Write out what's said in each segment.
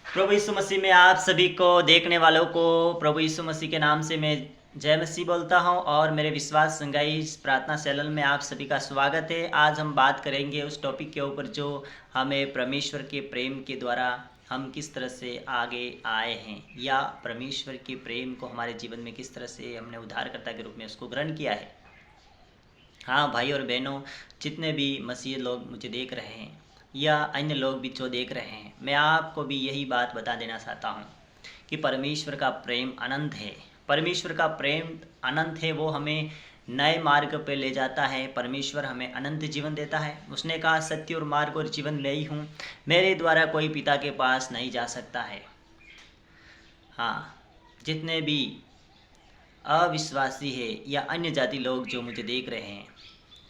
प्रभु यीशु मसीह में आप सभी को देखने वालों को प्रभु यीशु मसीह के नाम से मैं जय मसीह बोलता हूं और मेरे विश्वास संगाई इस प्रार्थना चैनल में आप सभी का स्वागत है। आज हम बात करेंगे उस टॉपिक के ऊपर जो हमें परमेश्वर के प्रेम के द्वारा हम किस तरह से आगे आए हैं या परमेश्वर के प्रेम को हमारे जीवन में किस तरह से हमने उद्धारकर्ता के रूप में उसको ग्रहण किया है। हाँ भाई और बहनों, जितने भी मसीह लोग मुझे देख रहे हैं या अन्य लोग भी जो देख रहे हैं, मैं आपको भी यही बात बता देना चाहता हूँ कि परमेश्वर का प्रेम अनंत है। परमेश्वर का प्रेम अनंत है, वो हमें नए मार्ग पे ले जाता है। परमेश्वर हमें अनंत जीवन देता है। उसने कहा, सत्य और मार्ग और जीवन ले ही हूँ, मेरे द्वारा कोई पिता के पास नहीं जा सकता है। हाँ, जितने भी अविश्वासी है या अन्य जाति लोग जो मुझे देख रहे हैं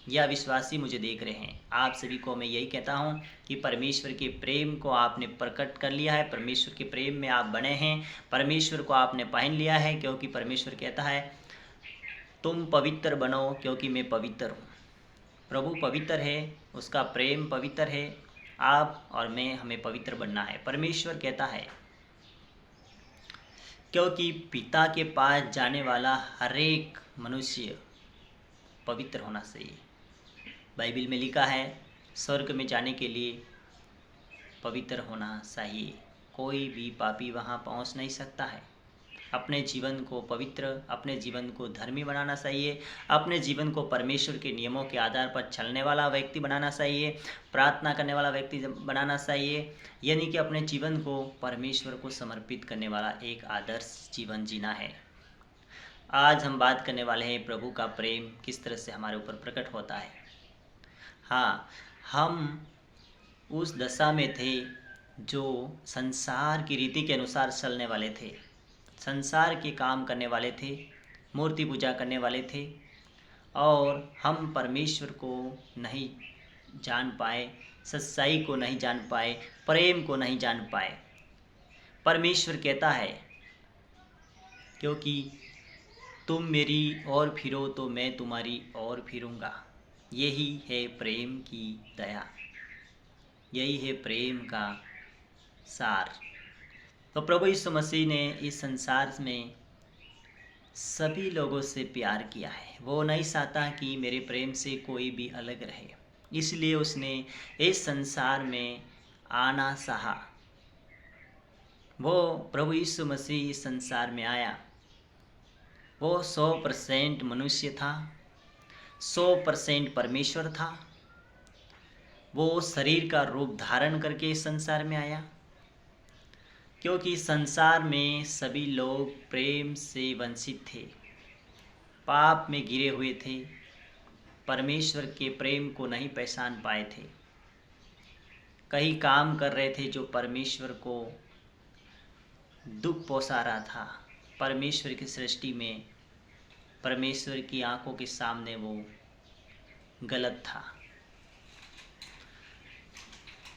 या विश्वासी मुझे देख रहे हैं, आप सभी को मैं यही कहता हूँ कि परमेश्वर के प्रेम को आपने प्रकट कर लिया है। परमेश्वर के प्रेम में आप बने हैं। परमेश्वर को आपने पहन लिया है, क्योंकि परमेश्वर कहता है, तुम पवित्र बनो क्योंकि मैं पवित्र हूँ। प्रभु पवित्र है, उसका प्रेम पवित्र है। आप और मैं, हमें पवित्र बनना है। परमेश्वर कहता है, क्योंकि पिता के पास जाने वाला हर एक मनुष्य पवित्र होना चाहिए। बाइबल में लिखा है, स्वर्ग में जाने के लिए पवित्र होना चाहिए। कोई भी पापी वहाँ पहुँच नहीं सकता है। अपने जीवन को पवित्र, अपने जीवन को धर्मी बनाना चाहिए। अपने जीवन को परमेश्वर के नियमों के आधार पर चलने वाला व्यक्ति बनाना चाहिए। प्रार्थना करने वाला व्यक्ति बनाना चाहिए, यानी कि अपने जीवन को परमेश्वर को समर्पित करने वाला एक आदर्श जीवन जीना है। आज हम बात करने वाले हैं प्रभु का प्रेम किस तरह से हमारे ऊपर प्रकट होता है। हाँ, हम उस दशा में थे जो संसार की रीति के अनुसार चलने वाले थे, संसार के काम करने वाले थे, मूर्ति पूजा करने वाले थे, और हम परमेश्वर को नहीं जान पाए, सच्चाई को नहीं जान पाए, प्रेम को नहीं जान पाए। परमेश्वर कहता है, क्योंकि तुम मेरी ओर फिरो तो मैं तुम्हारी ओर फिरूंगा। यही है प्रेम की दया, यही है प्रेम का सार। तो प्रभु यीशु मसीह ने इस संसार में सभी लोगों से प्यार किया है। वो नहीं चाहता कि मेरे प्रेम से कोई भी अलग रहे, इसलिए उसने इस संसार में आना चाहा। वो प्रभु यीशु मसीह इस संसार में आया। वो 100% मनुष्य था, 100% परमेश्वर था। वो शरीर का रूप धारण करके इस संसार में आया, क्योंकि संसार में सभी लोग प्रेम से वंचित थे, पाप में गिरे हुए थे, परमेश्वर के प्रेम को नहीं पहचान पाए थे। कई काम कर रहे थे जो परमेश्वर को दुख पहुंचा रहा था। परमेश्वर की सृष्टि में, परमेश्वर की आंखों के सामने वो गलत था।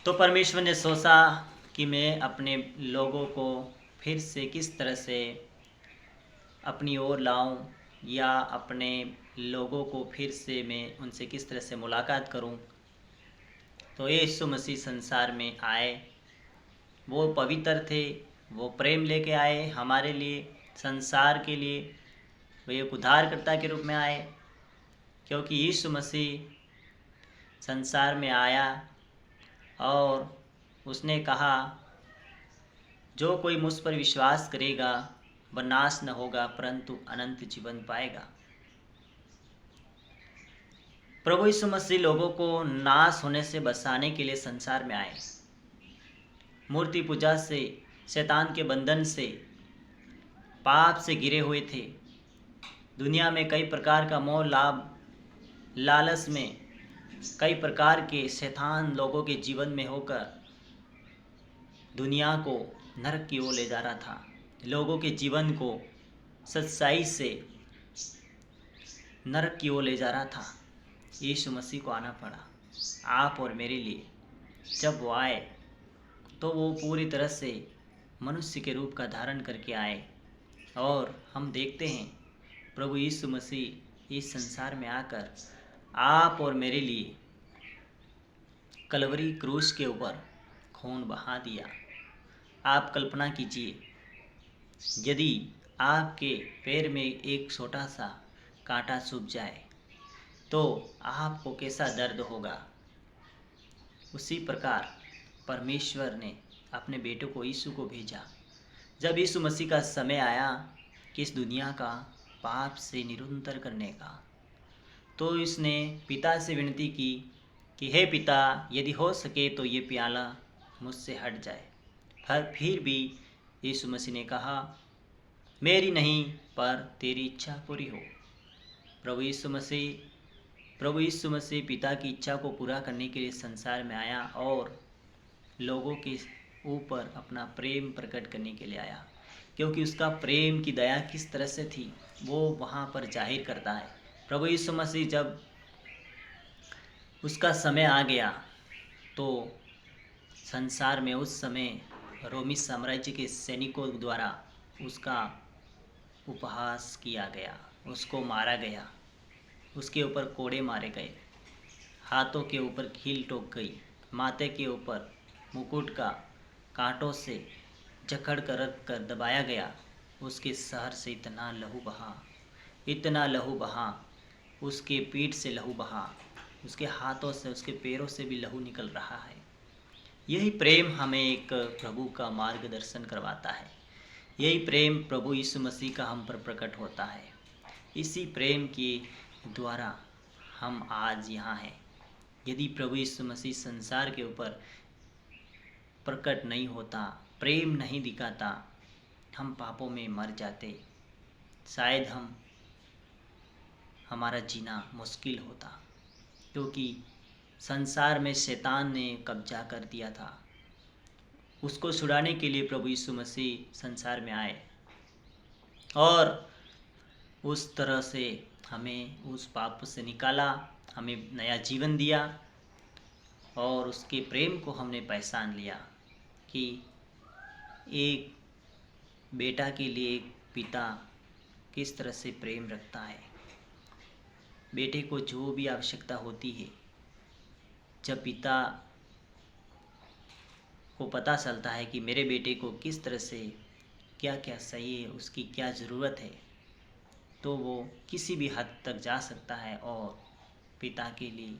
तो परमेश्वर ने सोचा कि मैं अपने लोगों को फिर से किस तरह से अपनी ओर लाऊं, या अपने लोगों को फिर से मैं उनसे किस तरह से मुलाकात करूं। तो यीशु मसीह संसार में आए। वो पवित्र थे, वो प्रेम लेके आए हमारे लिए, संसार के लिए। वो एक उद्धारकर्ता के रूप में आए, क्योंकि यीशु मसीह संसार में आया और उसने कहा, जो कोई मुझ पर विश्वास करेगा वह नाश न होगा परंतु अनंत जीवन पाएगा। प्रभु यीशु मसीह लोगों को नाश होने से बचाने के लिए संसार में आए। मूर्ति पूजा से, शैतान के बंधन से, पाप से घिरे हुए थे। दुनिया में कई प्रकार का मोह लाभ, लालच में कई प्रकार के शैतान लोगों के जीवन में होकर दुनिया को नरक की ओर ले जा रहा था। लोगों के जीवन को सच्चाई से नरक की ओर ले जा रहा था। यीशु मसीह को आना पड़ा आप और मेरे लिए। जब वो आए तो वो पूरी तरह से मनुष्य के रूप का धारण करके आए, और हम देखते हैं प्रभु यीशु मसीह इस संसार में आकर आप और मेरे लिए कलवरी क्रूस के ऊपर खून बहा दिया। आप कल्पना कीजिए, यदि आपके पैर में एक छोटा सा कांटा चुभ जाए तो आपको कैसा दर्द होगा। उसी प्रकार परमेश्वर ने अपने बेटे को यीशु को भेजा। जब यीशु मसीह का समय आया कि इस दुनिया का पाप से निरंतर करने का, तो इसने पिता से विनती की कि हे पिता, यदि हो सके तो ये प्याला मुझसे हट जाए। फिर भी यीशु मसीह ने कहा, मेरी नहीं पर तेरी इच्छा पूरी हो। प्रभु यीशु मसीह पिता की इच्छा को पूरा करने के लिए संसार में आया और लोगों के ऊपर अपना प्रेम प्रकट करने के लिए आया, क्योंकि उसका प्रेम की दया किस तरह से थी वो वहाँ पर जाहिर करता है। प्रभु यीशु मसीह जब उसका समय आ गया तो संसार में उस समय रोमी साम्राज्य के सैनिकों द्वारा उसका उपहास किया गया, उसको मारा गया, उसके ऊपर कोड़े मारे गए, हाथों के ऊपर कील ठोक गई, माथे के ऊपर मुकुट का कांटों से जकड़ कर रख कर दबाया गया। उसके शहर से इतना लहू बहा, उसके पीठ से लहू बहा, उसके हाथों से, उसके पैरों से भी लहू निकल रहा है। यही प्रेम हमें एक प्रभु का मार्गदर्शन करवाता है। यही प्रेम प्रभु यीशु मसीह का हम पर प्रकट होता है। इसी प्रेम के द्वारा हम आज यहाँ हैं। यदि प्रभु यीशु मसीह संसार के ऊपर प्रकट नहीं होता, प्रेम नहीं दिखाता, हम पापों में मर जाते, शायद हमारा जीना मुश्किल होता, क्योंकि संसार में शैतान ने कब्जा कर दिया था। उसको छुड़ाने के लिए प्रभु यीशु मसीह संसार में आए और उस तरह से हमें उस पाप से निकाला, हमें नया जीवन दिया और उसके प्रेम को हमने पहचान लिया कि एक बेटा के लिए एक पिता किस तरह से प्रेम रखता है। बेटे को जो भी आवश्यकता होती है, जब पिता को पता चलता है कि मेरे बेटे को किस तरह से क्या क्या सही है, उसकी क्या ज़रूरत है, तो वो किसी भी हद तक जा सकता है और पिता के लिए,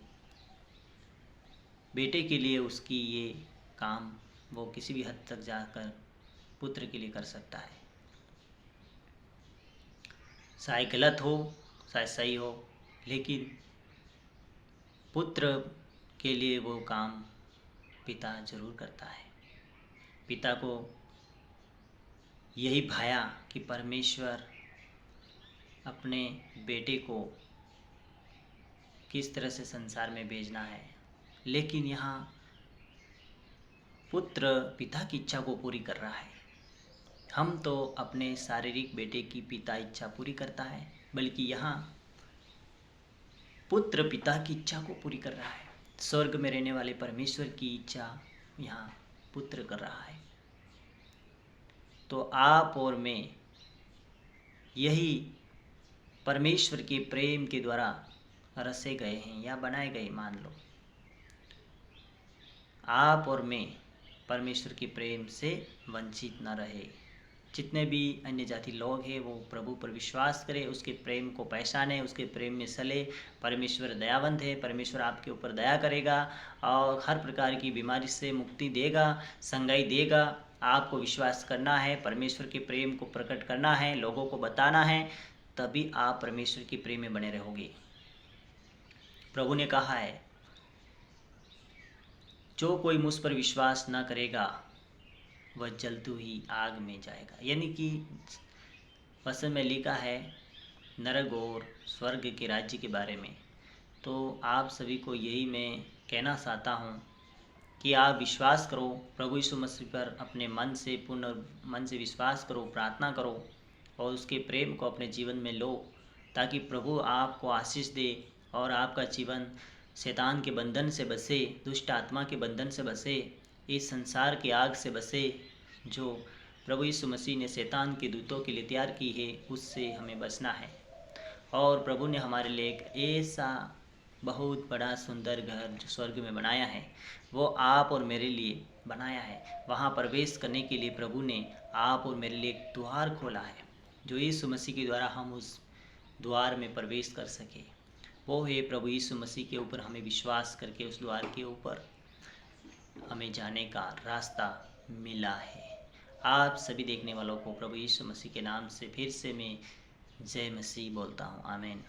बेटे के लिए उसकी ये काम वो किसी भी हद तक जाकर पुत्र के लिए कर सकता है। चाहे गलत हो चाहे सही हो, लेकिन पुत्र के लिए वो काम पिता जरूर करता है। पिता को यही भाया कि परमेश्वर अपने बेटे को किस तरह से संसार में भेजना है, लेकिन यहाँ पुत्र पिता की इच्छा को पूरी कर रहा है। हम तो अपने शारीरिक बेटे की पिता इच्छा पूरी करता है, बल्कि यहाँ पुत्र पिता की इच्छा को पूरी कर रहा है। स्वर्ग में रहने वाले परमेश्वर की इच्छा यहाँ पुत्र कर रहा है। तो आप और मैं यही परमेश्वर के प्रेम के द्वारा रचे गए हैं या बनाए गए। मान लो आप और मैं परमेश्वर के प्रेम से वंचित न रहे। जितने भी अन्य जाति लोग हैं वो प्रभु पर विश्वास करें, उसके प्रेम को पहचाने, उसके प्रेम में चले। परमेश्वर दयावंत है, परमेश्वर आपके ऊपर दया करेगा और हर प्रकार की बीमारी से मुक्ति देगा, संगाई देगा। आपको विश्वास करना है, परमेश्वर के प्रेम को प्रकट करना है, लोगों को बताना है, तभी आप परमेश्वर के प्रेम में बने रहोगे। प्रभु ने कहा है, जो कोई मुझ पर विश्वास न करेगा वह जलती हुई आग में जाएगा। यानी कि वचन में लिखा है नरक और स्वर्ग के राज्य के बारे में। तो आप सभी को यही मैं कहना चाहता हूँ कि आप विश्वास करो प्रभु यीशु मसीह पर, अपने मन से, पूर्ण मन से विश्वास करो, प्रार्थना करो और उसके प्रेम को अपने जीवन में लो, ताकि प्रभु आपको आशीष दे और आपका जीवन शैतान के बंधन से बसे, दुष्ट आत्मा के बंधन से बसे, इस संसार की आग से बसे जो प्रभु यीशु मसीह ने शैतान के दूतों के लिए तैयार की है, उससे हमें बचना है। और प्रभु ने हमारे लिए एक ऐसा बहुत बड़ा सुंदर घर जो स्वर्ग में बनाया है, वो आप और मेरे लिए बनाया है, वहाँ प्रवेश करने के लिए प्रभु ने आप और मेरे लिए एक द्वार खोला है, जो यीशु मसीह के द्वारा हम उस द्वार में प्रवेश कर सके। वो है प्रभु यीशु मसीह के ऊपर हमें विश्वास करके उस द्वार के ऊपर हमें जाने का रास्ता मिला है। आप सभी देखने वालों को प्रभु यीशु मसीह के नाम से फिर से मैं जय मसीह बोलता हूँ। आमीन।